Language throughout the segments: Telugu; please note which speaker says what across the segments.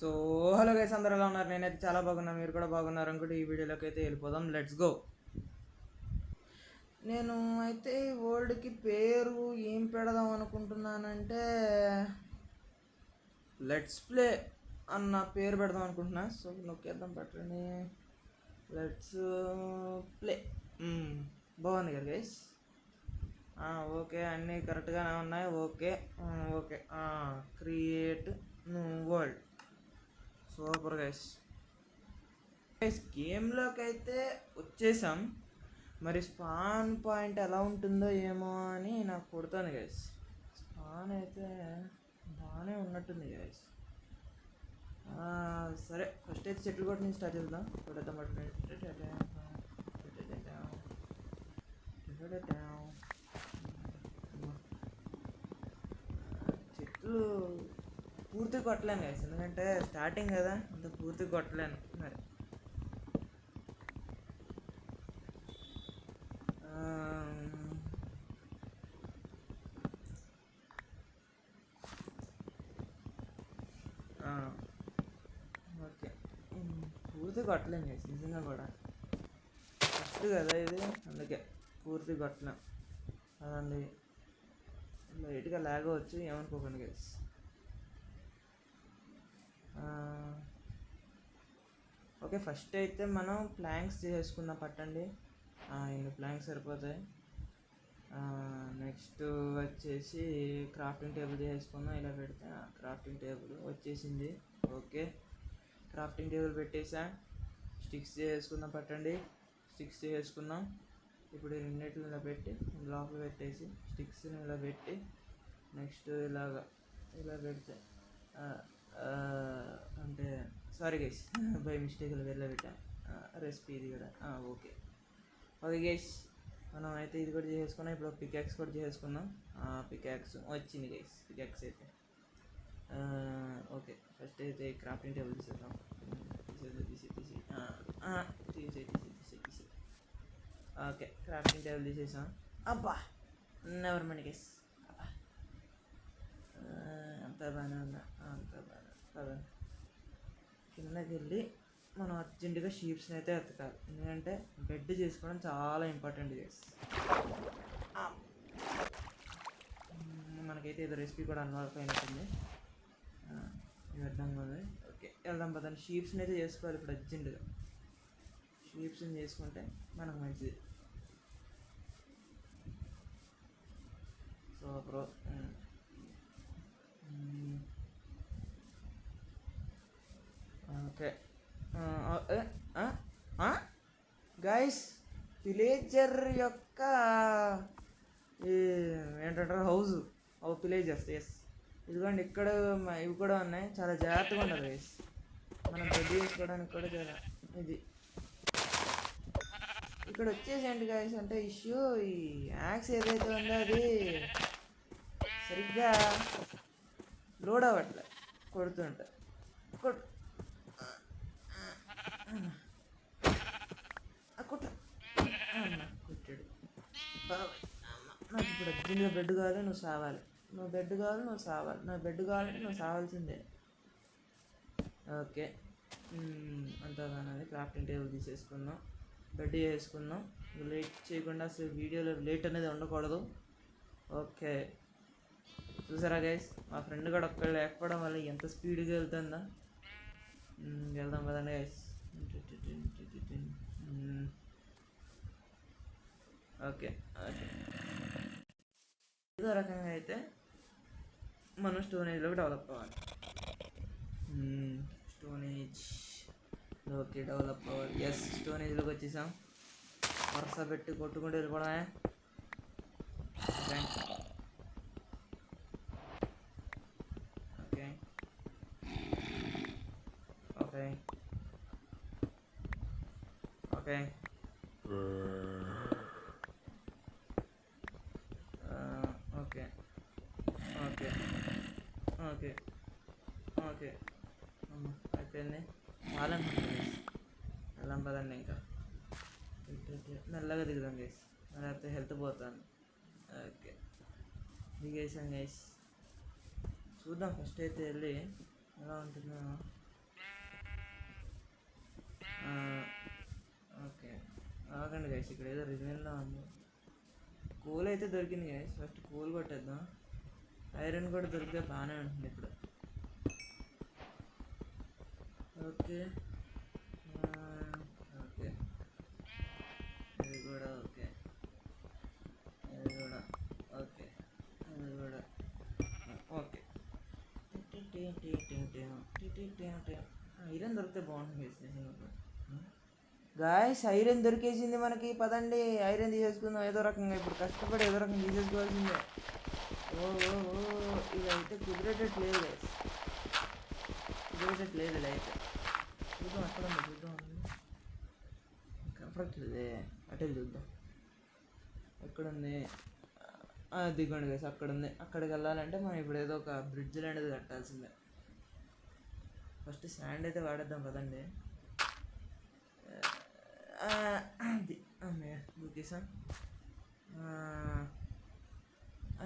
Speaker 1: సో హలో గైస్, అందరూ ఎలా ఉన్నారు? నేనైతే చాలా బాగున్నా, మీరు కూడా బాగున్నారు అనుకుంటే ఈ వీడియోలోకి అయితే వెళ్ళిపోదాం. Let's go. నేను అయితే వరల్డ్కి పేరు ఏం పెడదాం అనుకుంటున్నానంటే లెట్స్ ప్లే అన్న పేరు పెడదాం అనుకుంటున్నా. సో నొక్కేద్దాం, పెట్టండి. Let's play. బాగుంది కదా గైస్. ఓకే, అన్నీ కరెక్ట్గానే ఉన్నాయి. Okay okay. Create world. Super guys. గేమ్లోకి అయితే వచ్చేసాం. మరి స్పాన్ పాయింట్ ఎలా ఉంటుందో ఏమో అని నాకు కొడుతుంది గైస్. స్పాన్ అయితే బాగానే ఉన్నట్టుంది గైస్. సరే, ఫస్ట్ అయితే చెట్లు కొట్టి నుంచి స్టార్ట్ చేద్దాం. చెట్లు పూర్తిగా కొట్టలేను గైస్, ఎందుకంటే స్టార్టింగ్ కదా, అంత పూర్తిగా కొట్టలేను. మరి ఓకే, పూర్తిగా కొట్టలేను గైస్, నిజంగా కూడా ఫస్ట్ కదా ఇది, అందుకే పూర్తిగా కొట్టలేం. అదండి, లైట్గా లాగ్ అవచ్చు, ఏమనుకోకండి గైస్. ఓకే, ఫస్ట్ అయితే మనం ప్లాంక్స్ చేసుకుందాం. పట్టండి, ఇన్ని ప్లాంక్స్ సరిపోతాయి. నెక్స్ట్ వచ్చేసి క్రాఫ్టింగ్ టేబుల్ చేసుకుందాం. ఇలా పెడితే క్రాఫ్టింగ్ టేబుల్ వచ్చేసింది. ఓకే, క్రాఫ్టింగ్ టేబుల్ పెట్టేసా. స్టిక్స్ చేసుకుందాం. పట్టండి, స్టిక్స్ చేసుకుందాం. ఇప్పుడు రెండింటిని ఇలా పెట్టి లోపల పెట్టేసి స్టిక్స్ని ఇలా పెట్టి నెక్స్ట్ ఇలా పెడితే అంటే సారీ గైస్, బై మిస్టేక్ వెళ్ళి పెట్టా రెసిపీ ఇది కూడా. ఓకే ఓకే గైస్, మనం అయితే ఇది కూడా చేసుకున్నాం. ఇప్పుడు పికాక్స్ కూడా చేసుకుందాం. పికాక్స్ వచ్చింది గైస్, పికాక్స్ అయితే. ఓకే, ఫస్ట్ అయితే క్రాఫ్టింగ్ టేబుల్ తీసేద్దాం. తీసి ఓకే, క్రాఫ్టింగ్ టేబుల్ తీసేసాం. అబ్బా, నెవర్ మైండ్ గైస్. అంత బాగానే ఉన్నా, అంత బాగా. కిందకి వెళ్ళి మనం అర్జెంటుగా షీప్స్ని అయితే ఎత్తకాలి, ఎందుకంటే బెడ్ చేసుకోవడం చాలా ఇంపార్టెంట్ గైస్. మనకైతే ఏదో రెసిపీ కూడా అన్వాల్వ్ అయినట్టుంది. అర్థంగా ఉంది. ఓకే, వెళ్దాం పదండి. షీప్స్ని అయితే చేసుకోవాలి ఇప్పుడు అర్జెంటుగా. షీప్స్ని చేసుకుంటే మనకు మంచిది. So bro, okay guys, villager యొక్క ఏంటంటారు, హౌస్ విలేజర్స్. ఎస్, ఇదిగోండి, ఇక్కడ ఇవి కూడా ఉన్నాయి. చాలా జాగ్రత్తగా ఉండాలి గైస్, మనం బెడ్ చేసుకోవడానికి కూడా చాలా ఇది. ఇక్కడ వచ్చేసి ఏంటి గైస్ అంటే ఇష్యూ, ఈ యాక్స్ ఏదైతే ఉందో అది సరిగ్గా లోడ్ అవ్వట్లే, కొడుతుంటే కొట్టాడు. నాకు ఇప్పుడు అర్జెంట్గా బెడ్ కావాలి, నువ్వు సావాలి. నువ్వు బెడ్ కావాలి, నువ్వు సావాలి. నాకు బెడ్ కావాలంటే నువ్వు సావాల్సిందే. ఓకే, అంతా బాగున్నది. క్రాఫ్టింగ్ టేబుల్ తీసేసుకుందాం, బెడ్ చేసుకుందాం. లేట్ చేయకుండా, అసలు వీడియోలో లేట్ అనేది ఉండకూడదు. ఓకే, చూసారా గైస్, మా ఫ్రెండ్ కూడా ఒక్కడ లేకపోవడం వల్ల ఎంత స్పీడ్గా వెళ్తుందా. వెళ్దాం కదండి గైస్. ఓకే ఓకే, ఏదో రకంగా అయితే మనం స్టోనేజ్లోకి డెవలప్ అవ్వాలి. స్టోనేజ్ ఓకే, డెవలప్ అవ్వాలి. ఎస్, స్టోనేజ్లోకి వచ్చేసాం. వరుస పెట్టి కొట్టుకుంటూ వెళ్ళిపోవడమే. Okay okay okay okay okay okay okay అయిపోయింది. చాలనుకుంటుంది. వెళ్ళాం పదండి, ఇంకా మెల్లగా దిగుదాం గైస్, లేకపోతే హెల్త్ పోతాను. ఓకే, దిగేసాం గైస్. చూద్దాం ఫస్ట్ అయితే వెళ్ళి ఎలా ఉంటుందో. ఓకే, ఆగండి గైస్, ఇక్కడ ఏదో రిజైన్లో ఉంది. కూల్ అయితే దొరికింది గైస్, ఫస్ట్ కూల్ కొట్టేద్దాం. ఐరన్ కూడా దొరికితే బాగానే ఉంటుంది ఇప్పుడు. ఓకే ఓకే, ఇది కూడా ఓకే, ఇది కూడా ఓకే, ఇది కూడా ఓకే. ఐరన్ దొరికితే బాగుంటుంది గాయస్. ఐరన్ దొరికేసింది మనకి, పదండి ఐరన్ తీసేసుకుందాం ఏదో రకంగా. ఇప్పుడు కష్టపడి ఏదో రకంగా తీసేసుకోవాల్సిందే. ఓ ఓ ఓ, ఇదైతే కుదిరేటట్లేదు గైస్, కుదిరేటట్లేదు ఇలా అయితే. చూద్దాం అక్కడ ఉంది, చూద్దాం కనపడట్లేదే, అటే చూద్దాం ఎక్కడుంది. దిగండి గైస్, అక్కడ ఉంది. అక్కడికి వెళ్ళాలంటే మనం ఇప్పుడు ఏదో ఒక బ్రిడ్జ్ లాంటిది కట్టాల్సిందే. ఫస్ట్ శాండ్ అయితే వాడేద్దాం పదండి. అది దూకేసాం.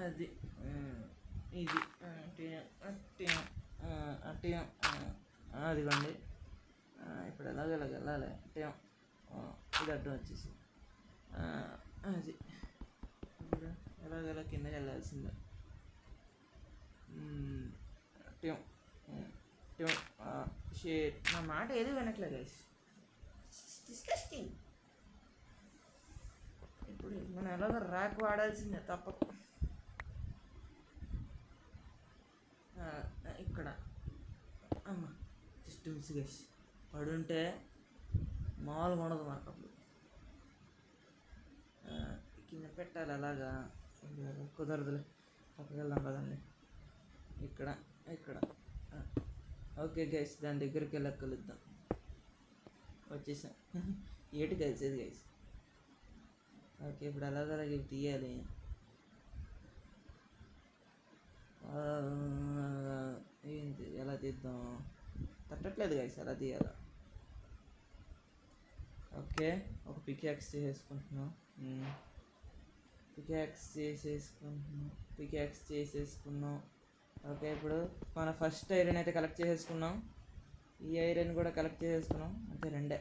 Speaker 1: అది ఇది అట్టియం అదిగోండి. ఇప్పుడు ఎలాగెలాగ వెళ్ళాలి అట్టియం, ఇది అడ్డం వచ్చేసి అది ఇప్పుడు ఎలాగెలా కిందకి వెళ్ళాల్సిందే. ట్యూమ్ ట్యూమ్ షేట్, నా మాట ఏది వినట్లేదు గైస్, డిస్కస్టింగ్. ఇప్పుడు మనం ఎలాగో ర్యాక్ వాడాల్సిందే తప్పదు. ఇక్కడ అమ్మ జస్ట్ మిస్ గైస్, పడుంటే మామూలుగా ఉండదు మనకు అప్పుడు. కింద పెట్టాలి అలాగా, కుదరదులే, పక్కకి వెళ్దాం కదండి. ఇక్కడ ఇక్కడ ఓకే గైస్, దాని దగ్గరికి వెళ్ళి కలుద్దాం. వచ్చేసాం. ఏటి కలిసేది గైస్. ఓకే, ఇప్పుడు అలాగే తీయాలి. ఏంటి ఎలా తీద్దాం, తట్టట్లేదు గైస్, ఎలా తీయాలా. ఓకే, ఒక పికాక్స్ చేసేసుకుంటున్నాం. పికాక్స్ చేసేసుకున్నాం. ఓకే, ఇప్పుడు మన ఫస్ట్ ఐరన్ అయితే కలెక్ట్ చేసేసుకున్నాం. ఈ ఐరన్ కూడా కలెక్ట్ చేసేసుకున్నాం, అంతే రెండే.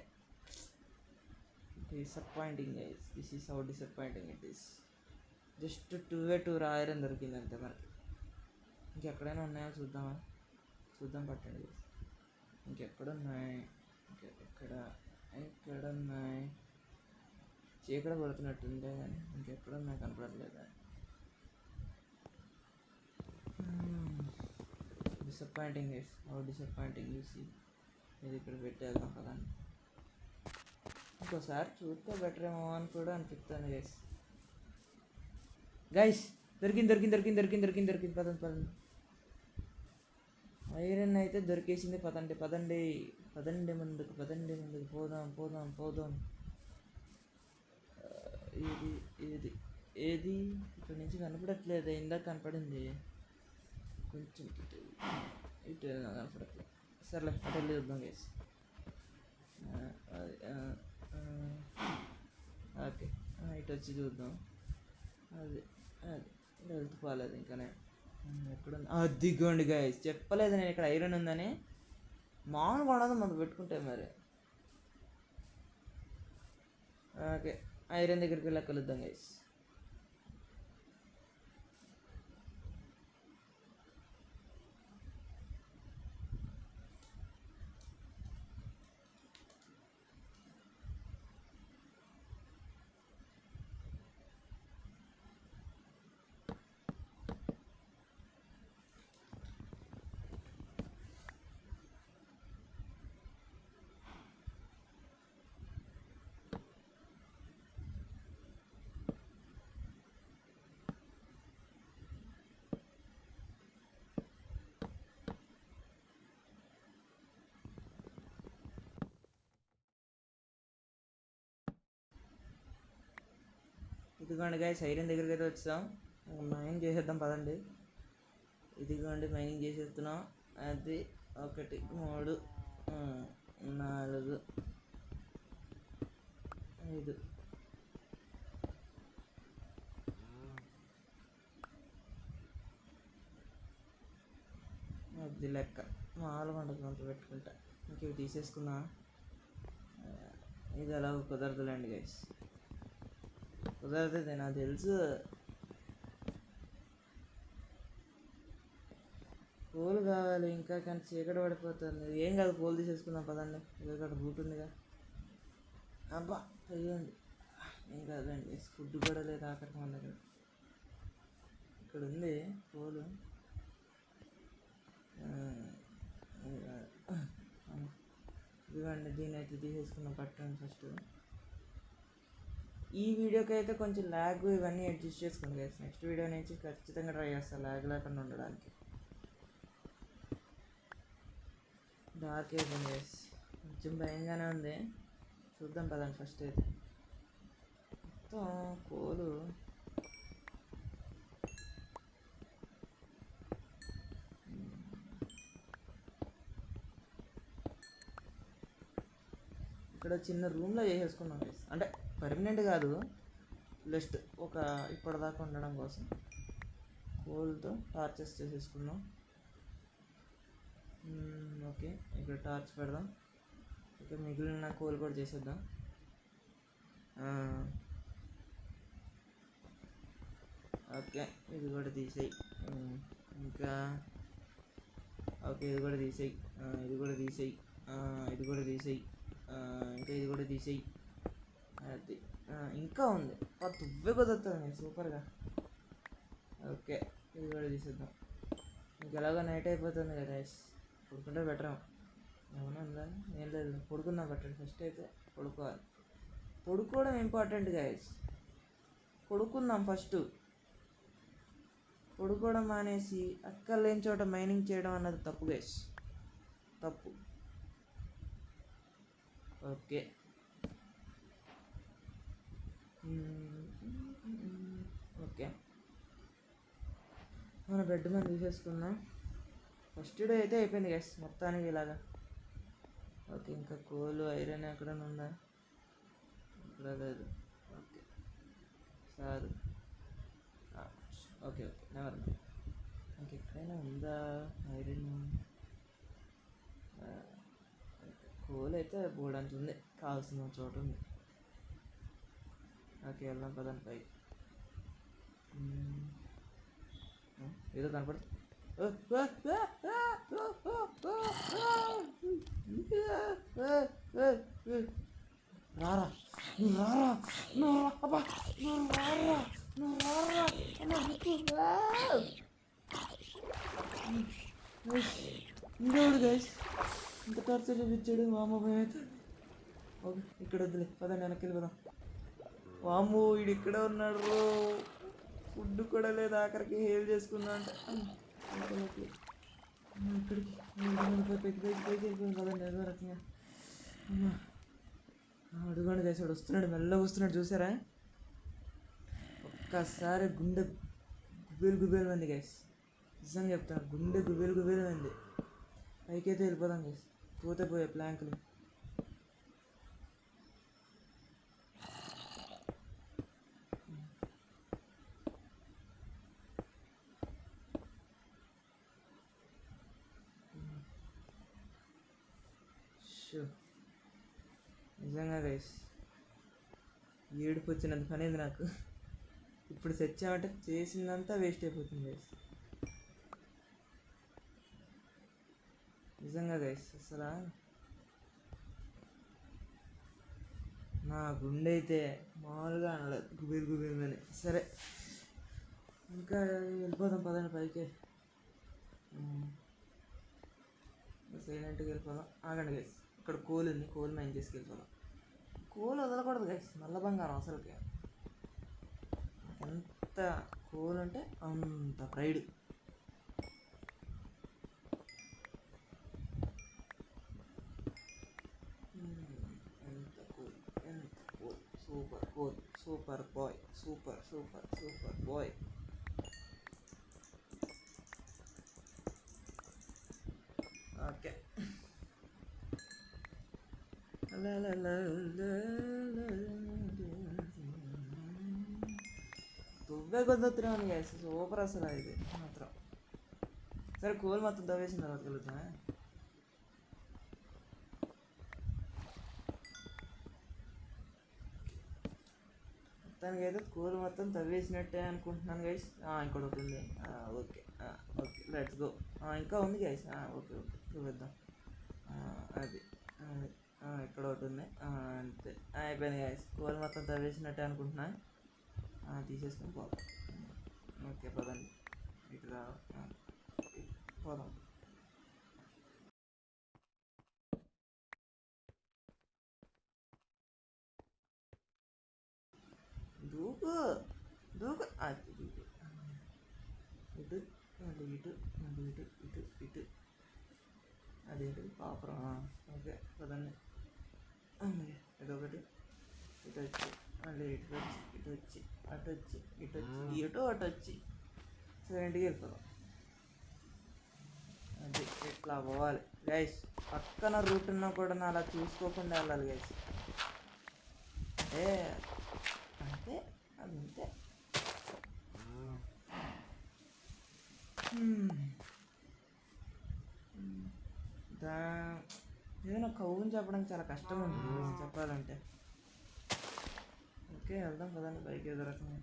Speaker 1: Disappointing guys, this is how disappointing it is. Just 2 iron దొరికింది అంతే మనకి. ఇంకెక్కడైనా ఉన్నాయో చూద్దామా, చూద్దాం పట్టండి. ఇంకెక్కడున్నాయి, ఎక్కడున్నాయి, చీకటి పడుతున్నట్టుందే కానీ ఇంకెక్కడున్నాయి కనపడట్లేదు. Disappointing guys, how disappointing you see. ఇది ఇక్కడ పెట్టేద్దాం కదా, ఇంకోసారి చూస్తే బెటర్ ఏమో అని కూడా అనిపిస్తుంది గైస్. గైస్ దొరికింది, పదండి. ఐరన్ అయితే దొరికేసింది, పదండి ముందుకు పోదాం. ఏది ఇక్కడ నుంచి కనపడట్లేదు, ఇందాక కనపడింది కొంచెం ఇటు కనపడట్లేదు. సర్లే అటు వెళ్ళి చూద్దాం గైస్. ఓకే, ఇటు వచ్చి చూద్దాం. అది హెల్త్ పోలేదు ఇంకానే. ఎక్కడ అదిగోండి గైస్, చెప్పలేదు నేను ఇక్కడ ఐరన్ ఉందని. మామూలుగా ఉండదు మనం పెట్టుకుంటే మరి. ఓకే, ఐరన్ దగ్గరికి వెళ్ళి కలుద్దాం గైస్. ఇదిగోండి గైస్, ఐరన్ దగ్గరికి అయితే వచ్చాం. మైనింగ్ చేసేద్దాం పదండి. ఇదిగోండి మైనింగ్ చేసేస్తున్నాం. అది 1 3 4 5. అది లెక్క మామూలుగా ఉండదు మనతో పెట్టుకుంటా. ఇంక ఇవి తీసేసుకున్నా. ఇది ఎలా కుదరదులేండి గైస్, కుదరదు నాకు తెలుసు. పూలు కావాలి ఇంకా, కానీ చీకటి పడిపోతుంది. ఏం కాదు, పూలు తీసేసుకుందాం పదండి. ఇక్కడ బూట్ ఉందిగా. అబ్బా అయ్యండి, ఏం కాదండి. ఫుడ్ కూడా లేదు ఆఖరికి మన దగ్గర. ఇక్కడ ఉంది పూలు. ఇవ్వండి, దీన్ని అయితే తీసేసుకున్నాం. పట్టండి ఫస్ట్. ఈ వీడియోకి అయితే కొంచెం ల్యాగ్ ఇవన్నీ అడ్జస్ట్ చేసుకోండి గైస్. నెక్స్ట్ వీడియో నుంచి ఖచ్చితంగా ట్రై చేస్తాను ల్యాగ్ లేకుండా ఉండడానికి. డార్క్ అయిపోయింది గైస్, కొంచెం భయంగానే ఉంది. చూద్దాం పదండి ఫస్ట్ అయితే. మొత్తం కోలు ఇక్కడ చిన్న రూమ్లో చేసేసుకున్నాం గైస్. అంటే పర్మనెంట్ కాదు, జస్ట్ ఒక ఇప్పటిదాకా ఉండడం కోసం. కోల్తో టార్చెస్ చేసేసుకున్నాం. ఓకే, ఇక్కడ టార్చ్ పెడదాం. ఇక మిగిలిన కోల్ కూడా చేసేద్దాం. ఓకే, ఇది కూడా తీసేయి. ఇంకా ఓకే, ఇది కూడా తీసేయి. ఇది కూడా తీసేయి. ఇది కూడా తీసేయి. ఇంకా ఇది కూడా తీసేయి. అది ఇంకా ఉంది. తువ్వే కుదురుతుంది సూపర్గా. ఓకే, ఇది కూడా తీసేద్దాం. ఇంకెలాగో నైట్ అయిపోతుంది కదా, పడుకుంటే బెటర్. ఏమన్నా ఉందా? ఏం లేదు, పడుకుందాం బెటర్. ఫస్ట్ అయితే పడుకోవాలి. పడుకోవడం ఇంపార్టెంట్ గైస్. పడుకుందాం ఫస్ట్. పడుకోవడం మానేసి అక్కర్లేని చోట మైనింగ్ చేయడం అన్నది తప్పు గైస్, తప్పు. ఓకే, ఓకే, మన బెడ్ మనం తీసేసుకుందాం. ఫస్ట్ డే అయితే అయిపోయింది గైస్ మొత్తానికి ఇలాగా. ఓకే, ఇంకా కోల్ ఐరన్ ఎక్కడైనా ఉందా? ఇక్కడ లేదు. Okay sir, okay okay, never mind. ఇంకెక్కడైనా ఉందా ఐరన్? కోల్ అయితే పోవడానికి ఉంది, కావాల్సిన చోట ఉంది. ఓకే, వెళ్దాం పదండి పైకి. ఏదో కనపడుతుంది. రారా, నువ్వు రారా, నువ్వు అబ్బా, నువ్వు రారా, నువ్వు రారా. ఇంకేవాడు గైస్ ఇంత టార్చర్ చూపించాడు. మా అమ్మ భయం అయితే. ఓకే, ఇక్కడ వద్దులే పదండి, వెనక్కి వెళ్ళిపోదాం. వాము వీడు ఇక్కడ ఉన్నాడు. ఫుడ్ కూడా లేదు ఆఖరికి, హేవ్ చేసుకుందా అంటే. ఇక్కడికి పైకి వెళ్ళిపోయింది కదండి ఏదో రకంగా. అడుగుండి చేసాడు, వస్తున్నాడు, మెల్లగా వస్తున్నాడు. చూసారా? ఒక్కసారి గుండె గుబేలు గుబేలు మంది గైస్, నిజంగా చెప్తాను, గుండె గుబేలు గుబేలు మంది. పైకైతే వెళ్ళిపోదాం గైస్, పోతే పోయే ప్లాంకులు. నిజంగా గైస్ ఏడుపు వచ్చినంత పని అయింది నాకు. ఇప్పుడు తెచ్చామంటే చేసిందంతా వేస్ట్ అయిపోతుంది గైస్. నిజంగా గైస్ అసలు నా గుండె అయితే మామూలుగా అనలేదు, గుబేలు గుబేలు. సరే, ఇంకా వెళ్ళిపోదాం పదండి పైకి. సైలెంట్గా వెళ్ళిపోదాం. ఆగండి గైస్, ఇక్కడ కోల్ ఉంది, కోల్ మైన్ తీసుకెళ్ళిపోదాం. కోల్ వదలకూడదు గైస్, నల్ల బంగారం అసలుకి. ఎంత కోల్ అంటే అంత ప్రైడ్. ఎంత కోల్, ఎంత coal. Super coal, super boy, super super super boy. Okay, దువ్వే కొద్దుతున్నాను గ్యాస్, సూపర్ అసలు ఇది మాత్రం. సరే, కోల్ మొత్తం దవ్వేసిన తర్వాత కలుగుతా. మొత్తానికి అయితే కోల్ మొత్తం తవ్వేసినట్టే అనుకుంటున్నాను గైస్. ఇంకోటి ఒకటి ఉంది. Okay okay let's go. ఇంకా ఉంది గైస్. ఓకే ఓకే చూపిద్దాం. అది అది, ఇక్కడ ఒకటి ఉంది. అంతే అయిపోయింది గైస్. కోల్ మొత్తం తవ్వేసినట్టే అనుకుంటున్నా. తీసేసుకొని పోదాం. ఓకే పదండి ఇటు రా. పోదాం. దూకు దూకు అది దూకు. ఇటు మళ్ళీ ఇటు మళ్ళీ ఇటు ఇటు ఇటు. అదేంటి పాపరం. ఓకే పదండి. ఇదొకటి ఇటు వచ్చి మళ్ళీ ఇటు వచ్చి ఇటు వచ్చి అటు వచ్చి ఇటు వచ్చి ఇటు అటు వచ్చి ఇంటికి వెళ్ళిపోదాం. అది ఇట్లా పోవాలి గైస్. పక్కన రూట్ ఉన్నా కూడా అలా చూసుకోకుండా వెళ్ళాలి గైస్. అంటే అంతే అది అంతే. ఏదైనా కౌగుని చెప్పడానికి చాలా కష్టం ఉంది చెప్పాలంటే. ఓకే వెళ్దాం కదండి బైక్ ఏదో రకంగా.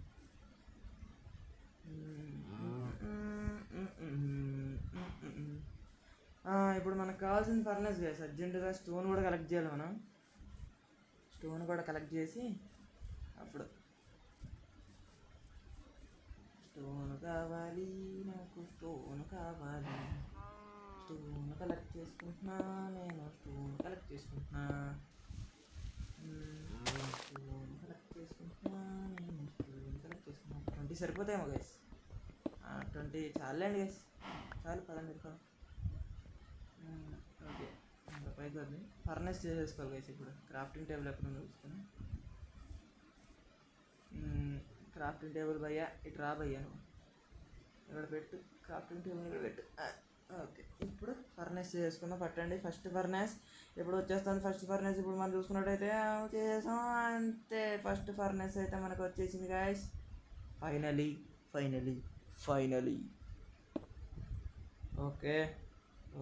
Speaker 1: ఇప్పుడు మనకు కావాల్సిన ఫర్నెస్ గైస్. అర్జెంటుగా స్టోన్ కూడా కలెక్ట్ చేయాలి మనం. స్టోన్ కూడా కలెక్ట్ చేసి అప్పుడు స్టోన్ కావాలి నాకు, స్టోన్ కావాలి. స్టోన్ కలెక్ట్ చేసుకుంటున్నా నేను, స్టోన్ కలెక్ట్ చేసుకుంటున్నా. స్టోన్ కలెక్ట్ చేసుకుంటున్నా నేను, స్టోన్ కలెక్ట్ చేసుకుంటున్నా. 20 సరిపోతాయేమో గైస్. 20 చాలండి గైస్. చాలు పదండి ఇక్కడ. ఓకే ఇంకా పైకి వద్దు. ఫర్నెస్ చేసేసుకోవాలి గైస్. ఇప్పుడు క్రాఫ్టింగ్ టేబుల్ ఎక్కడ ఉందో చూసుకొని. క్రాఫ్టింగ్ టేబుల్ భయ్యా ఇటు రా భయ్యా. నువ్వు ఇక్కడ పెట్టు. క్రాఫ్టింగ్ టేబుల్ ఇక్కడ పెట్టు. ఓకే ఇప్పుడు ఫర్నెస్ చేసుకుందాం. పట్టండి ఫస్ట్ ఫర్నెస్. ఎప్పుడు వచ్చేస్తుంది ఫస్ట్ ఫర్నెస్. ఇప్పుడు మనం చూసుకున్నట్టయితే చేసాం అంతే. ఫస్ట్ ఫర్నెస్ అయితే మనకు వచ్చేసింది guys. Finally finally finally. Okay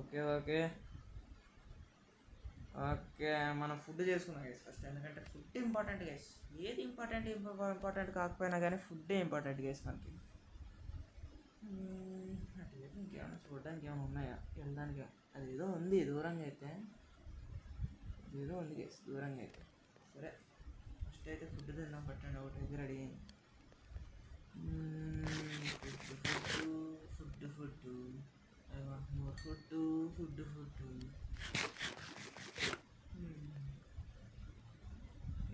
Speaker 1: okay okay okay మనం ఫుడ్ చేసుకున్నాం గైస్ ఫస్ట్. ఎందుకంటే ఫుడ్ ఇంపార్టెంట్ గైస్. ఏది ఇంపార్టెంట్ కాకపోయినా కానీ ఫుడ్డే ఇంపార్టెంట్ గైస్ మనకి. అట్లయితే ఇంకేమైనా చూడడానికి ఏమైనా ఉన్నాయా వెళ్ళడానికి? అదేదో ఉంది దూరంగా అయితే. ఏదో ఉంది గైస్ దూరంగా అయితే. సరే ఫస్ట్ అయితే ఫుడ్ తిందాం. పట్టండి ఒకటి అయితే రెడీ అయింది. Food food I want more food food food.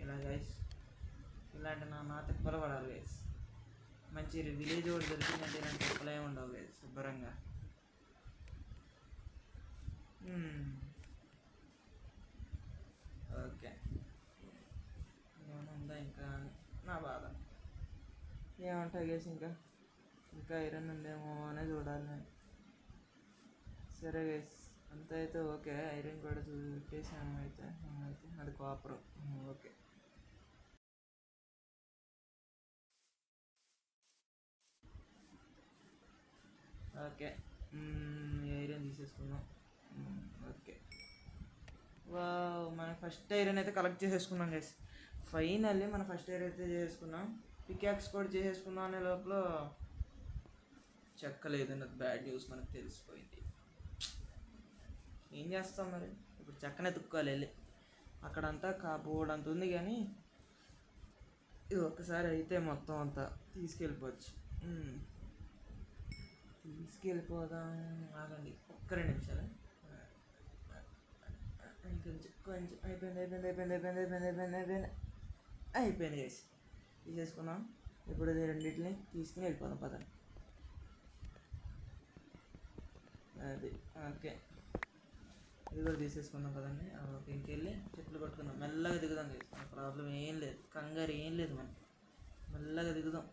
Speaker 1: ఇలా గైస్ ఇలాంటి నా తిప్పలు పడాలి గైస్. మంచి విలేజ్ ఒకటి దొరికిందంటే ఇలాంటి తిప్పలు ఏమి ఉండవు గైస్. శుభ్రంగా. ఓకే ఏమైనా ఉందా ఇంకా నా బాధ. ఏమంటావు గైస్ ఇంకా ఐరన్ ఉందేమో అనే చూడాలి నేను. సరే గైస్ అంత అయితే ఓకే. ఐరన్ కూడా చూసేసాము అయితే. అది కాపర్. ఓకే ఓకే ఐరన్ తీసేసుకుందాం. ఓకే మన ఫస్ట్ ఐరన్ అయితే కలెక్ట్ చేసేసుకున్నాం గైస్. ఫైనల్లీ మన ఫస్ట్ ఐరన్ అయితే చేసేసుకున్నాం. పికాక్స్ కూడా చేసేసుకున్నాం. అనే లోపల చెక్కలేదు. నాకు బ్యాడ్ న్యూస్ మనకు తెలిసిపోయింది. ఏం చేస్తాం మరి ఇప్పుడు? చెక్కనే తుక్కోవాలి వెళ్ళి. అక్కడంతా బోర్డు అంత ఉంది కానీ ఇది ఒక్కసారి అయితే మొత్తం అంతా తీసుకెళ్ళిపోవచ్చు. తీసుకెళ్ళిపోదాం. ఆగండి ఒక్క 2 నిమిషాలు. కొంచెం అయిపోయింది వేసి తీసేసుకున్నాం. ఇప్పుడు ఇది రెండింటిని తీసుకుని వెళ్ళిపోదాం పదండి. అది ఓకే ఇది కూడా తీసేసుకుందాం కదండి. ఓకే ఇంకెళ్ళి చెట్లు పట్టుకుందాం. మెల్లగా దిగుదాం గైస్. మన ప్రాబ్లం ఏం లేదు. కంగారు ఏం లేదు. మనం మెల్లగా దిగుదాం.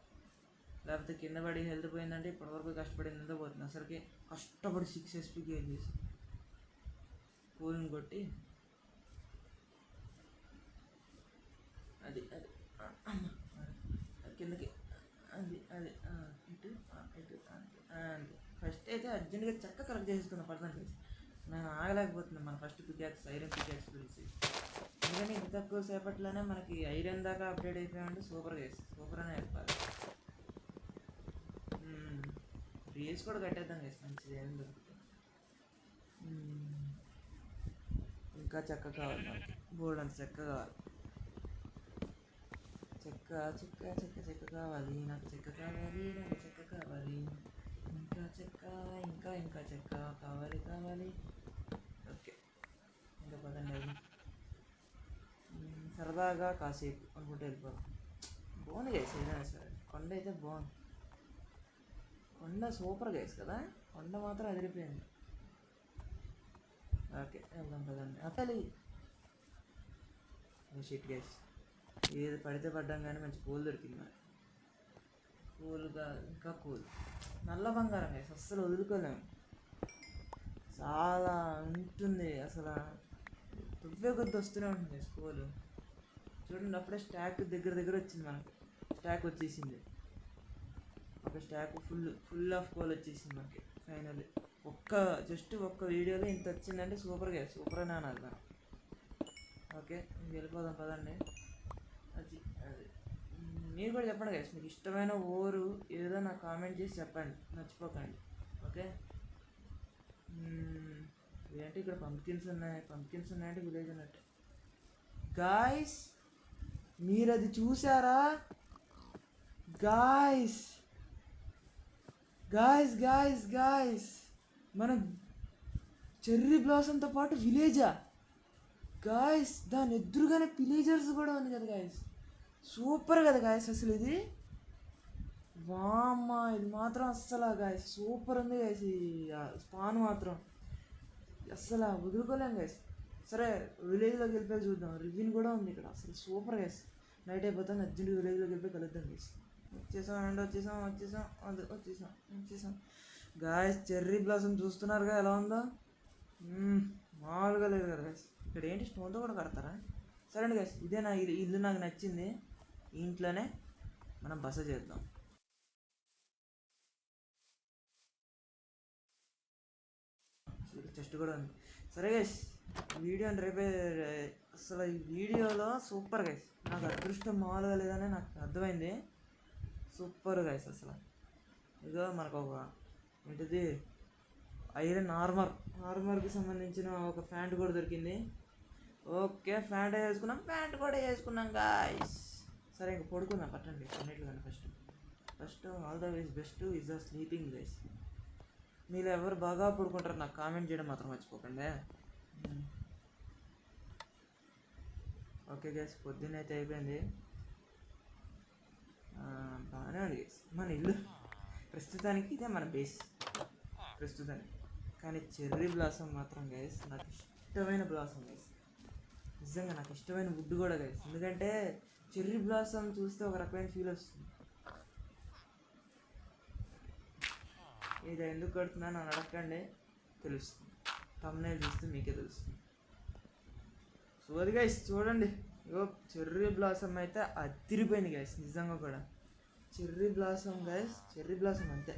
Speaker 1: లేకపోతే కింద పడి హెల్త్ పోయిందంటే ఇప్పటివరకు కష్టపడింది ఎంతో పోతుంది. అసలుకి కష్టపడి 6 SP గెయిన్ చేసి కూలింగ్ కొట్టి అది అది కిందకి అది అది ఇటు ఇటు అంతే. ఫస్ట్ అయితే అర్జెంట్గా చెక్క కలెక్ట్ చేసేసుకున్నాం. పర్సెంట్ నేను ఆగలేకపోతున్నాను. మన ఫస్ట్ పికాక్స్ ఐరన్ పికాక్స్ గురించి. ఎందుకంటే ఇంత తక్కువ సేపట్లోనే మనకి ఐరన్ దాకా అప్డేట్ అయిపోయామంటే సూపర్ గైస్, సూపర్ అనే చెప్పాలి. రీల్స్ కూడా కట్టేద్దాం గైస్, మంచిది ఏం దొరుకుతుంది. ఇంకా చెక్క కావాలి మనకి, బోర్డు అంత చెక్క కావాలి. చెక్క చెక్క చెక్క చెక్క కావాలి, నాకు చెక్క కావాలి, నాకు చెక్క కావాలి, ఇంకా చెక్క, ఇంకా ఇంకా చెక్క కావాలి కావాలి. ఓకే, ఇంకా పదండి. సరదాగా కాసేపు అనుకుంటూ వెళ్ళిపోదాం. బాగుంది గైస్, ఏదైనా సరే కొండ అయితే బాగుంది. కొండ సూపర్ గైస్ కదా, కొండ మాత్రం అదిరిపోయింది. ఓకే వెళ్దాం పదండి. అసలు షిట్ గైస్, ఏది పడితే పడ్డాం కానీ మంచి కూల్ దొరికింది మనకి. కూల్గా ఇంకా కూల్, నల్ల బంగారం గైస్, అస్సలు వదులుకోలేము. చాలా ఉంటుంది అసలు, దువ్వే కొద్ది వస్తూనే ఉంటుంది స్కూల్. చూడండి అప్పుడే స్టాక్ దగ్గర దగ్గర వచ్చింది మనకి, స్టాక్ వచ్చేసింది. ఒక స్టాక్ ఫుల్ ఆఫ్ కోల్ వచ్చేసింది మనకి ఫైనల్లీ. జస్ట్ ఒక్క వీడియోలో ఇంత వచ్చిందంటే సూపర్గా, సూపర్ అని అనాలి మనం. ఓకే వెళ్ళిపోదాం పదండి. అది మీరు కూడా చెప్పండి గైస్, మీకు ఇష్టమైన ఊరు ఏదో నాకు కామెంట్ చేసి చెప్పండి, మర్చిపోకండి. ఓకే, ఏంటి ఇక్కడ పంప్కిన్స్ ఉన్నాయంటే విలేజ్ అన్నట్టు. గాయస్ మీరు అది చూసారా గాయస్? గాయస్ గాయస్ గాయస్, మన చెర్రీ బ్లాసంతో పాటు విలేజా గాయస్? దాని ఎదురుగానే పిలేజర్స్ కూడా ఉంది కదా గాయస్, సూపర్ కదా గాయస్ అసలు ఇది. వామ్మా ఇది మాత్రం అస్సలు గాయస్ సూపర్ ఉంది గాయస్. ఈ స్పాన్ మాత్రం అస్సలు వదులుకోలేం గాయస్. సరే విలేజ్లోకి వెళ్ళిపోయి చూద్దాం, రివ్యూన్ కూడా ఉంది ఇక్కడ, అసలు సూపర్ గాయస్. నైట్ అయిపోతాం, అర్జెంట్ విలేజ్లోకి వెళ్ళిపోయి కలుద్దాం గాయస్. వచ్చేసాం గాయస్. చెర్రీ బ్లాసమ్ చూస్తున్నారుగా ఎలా ఉందో, మామూలుగా లేదు కదా గాయస్. ఇక్కడ ఏంటి స్టోన్తో కూడా కడతారా? సరే అండి గాయస్, ఇదే నా ఇల్లు నాకు నచ్చింది. ఈ ఇంట్లోనే మనం బస చేద్దాం. చెస్ట్ కూడా ఉంది. సరే గైస్, వీడియోని రేపే అసలు ఈ వీడియోలో సూపర్ గైస్, నాకు అదృష్టం మామూలుగా లేదని నాకు అర్థమైంది. సూపర్ గైస్ అసలు. ఇదో మనకు ఒక ఏంటిది ఐరన్ ఆర్మర్కి సంబంధించిన ఒక ప్యాంట్ కూడా దొరికింది. ఓకే ప్యాంట్ కూడా వేసుకున్నాం గాయస్. సరే ఇంక పడుకుందాం పట్టండి అన్నిటికన్నా. First all the ways best is the sleeping guys. మీరు ఎవరు బాగా పడుకుంటారు నాకు కామెంట్ చేయడం మాత్రం మర్చిపోకండి. ఓకే గైస్, పొద్దున్న అయితే అయిపోయింది. బాగానే ఉంది గైస్ మన ఇల్లు. ప్రస్తుతానికి ఇదే మన బేస్ ప్రస్తుతానికి. కానీ చెర్రీ బ్లాసమ్ మాత్రం గైస్ నాకు ఇష్టమైన బ్లాసమ్ గైస్, నిజంగా నాకు ఇష్టమైన వుడ్ కూడా గైస్. ఎందుకంటే చెర్రీ బ్లాసమ్ చూస్తే ఒక రకమైన ఫీల్ వస్తుంది. ఇది ఎందుకు కడుతున్నాను అని అడగండి, తెలుస్తుంది. thumbnail చూస్తే మీకే తెలుస్తుంది. సో అది గైస్ చూడండి, ఇగో చెర్రీ బ్లాసమ్ అయితే అదిరిపోయింది గైస్. నిజంగా కూడా cherry blossom guys, cherry blossom అంతే.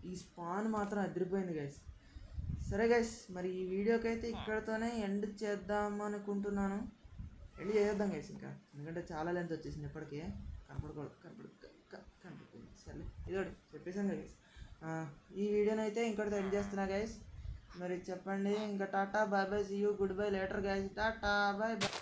Speaker 1: ఈ స్పాన్ మాత్రం అదిరిపోయింది గైస్. సరే గైస్, మరి ఈ వీడియోకి అయితే ఇక్కడితోనే ఎండ్ చేద్దాం అనుకుంటున్నాను. ఎండ్ చేద్దాం గైస్ ఇంకా, ఎందుకంటే చాలా లెంత్ వచ్చేసింది ఇప్పటికే. కనపడుతుంది సరే ఇదోటి చెప్పేసాను గైస్. ఈ వీడియోని అయితే ఇంకటితో ఎండ్ చేస్తున్నా గైస్. మరి చెప్పండి ఇంకా, tata bye bye, see you, goodbye later guys, tata bye bye.